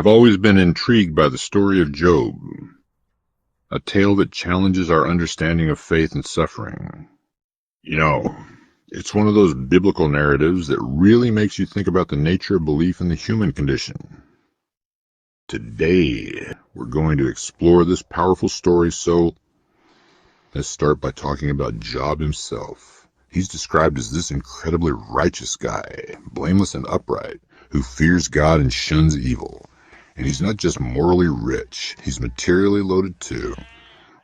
I've always been intrigued by the story of Job, a tale that challenges our understanding of faith and suffering. You know, it's one of those biblical narratives that really makes you think about the nature of belief in the human condition. Today, we're going to explore this powerful story, so let's start by talking about Job himself. He's described as this incredibly righteous guy, blameless and upright, who fears God and shuns evil. And he's not just morally rich, he's materially loaded too.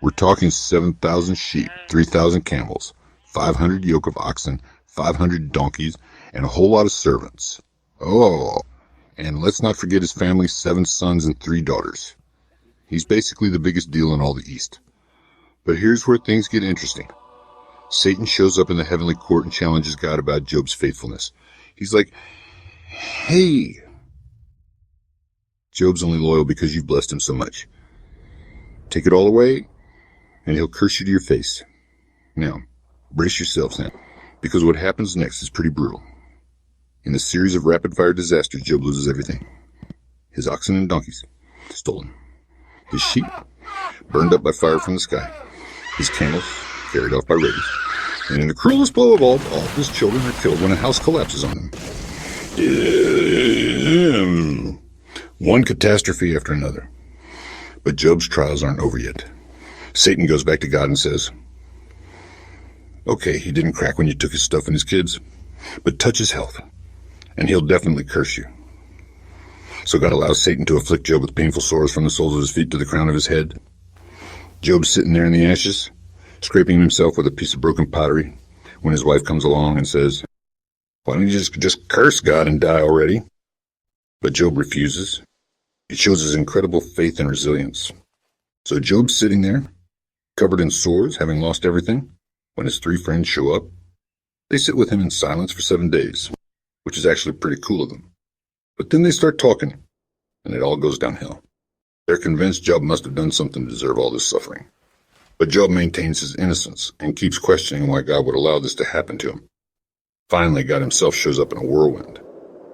We're talking 7,000 sheep, 3,000 camels, 500 yoke of oxen, 500 donkeys, and a whole lot of servants. Oh, and let's not forget his family's 7 sons and 3 daughters. He's basically the biggest deal in all the East. But here's where things get interesting. Satan shows up in the heavenly court and challenges God about Job's faithfulness. He's like, hey, Job's only loyal because you've blessed him so much. Take it all away, and he'll curse you to your face. Now, brace yourselves now, because what happens next is pretty brutal. In a series of rapid-fire disasters, Job loses everything. His oxen and donkeys, stolen. His sheep, burned up by fire from the sky. His camels, carried off by raiders. And in the cruelest blow of all of his children are killed when a house collapses on them. One catastrophe after another. But Job's trials aren't over yet. Satan goes back to God and says, okay, he didn't crack when you took his stuff and his kids, but touch his health, and he'll definitely curse you. So God allows Satan to afflict Job with painful sores from the soles of his feet to the crown of his head. Job's sitting there in the ashes, scraping himself with a piece of broken pottery, when his wife comes along and says, why don't you just curse God and die already? But Job refuses. It shows his incredible faith and resilience. So Job's sitting there, covered in sores, having lost everything, when his 3 friends show up. They sit with him in silence for 7 days, which is actually pretty cool of them. But then they start talking, and it all goes downhill. They're convinced Job must have done something to deserve all this suffering. But Job maintains his innocence and keeps questioning why God would allow this to happen to him. Finally, God himself shows up in a whirlwind.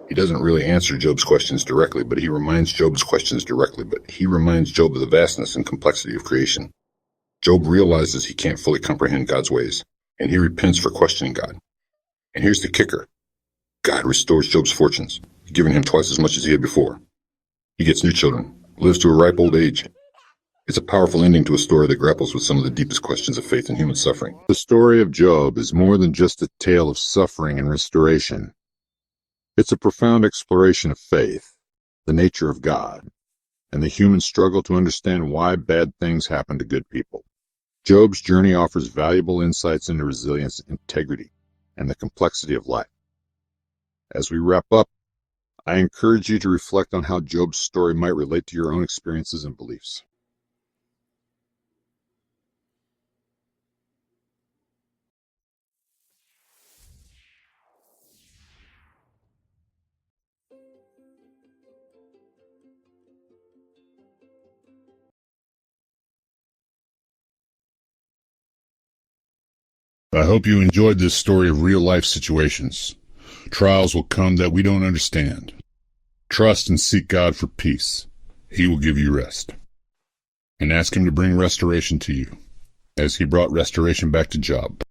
He doesn't really answer Job's questions directly, but he reminds Job of the vastness and complexity of creation. Job realizes he can't fully comprehend God's ways, and he repents for questioning God. And here's the kicker. God restores Job's fortunes, giving him twice as much as he had before. He gets new children, lives to a ripe old age. It's a powerful ending to a story that grapples with some of the deepest questions of faith and human suffering. The story of Job is more than just a tale of suffering and restoration. It's a profound exploration of faith, the nature of God, and the human struggle to understand why bad things happen to good people. Job's journey offers valuable insights into resilience, integrity, and the complexity of life. As we wrap up, I encourage you to reflect on how Job's story might relate to your own experiences and beliefs. I hope you enjoyed this story of real-life situations. Trials will come that we don't understand. Trust and seek God for peace. He will give you rest. And ask him to bring restoration to you, as he brought restoration back to Job.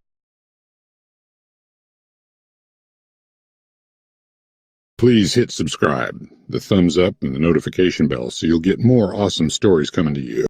Please hit subscribe, the thumbs up, and the notification bell so you'll get more awesome stories coming to you.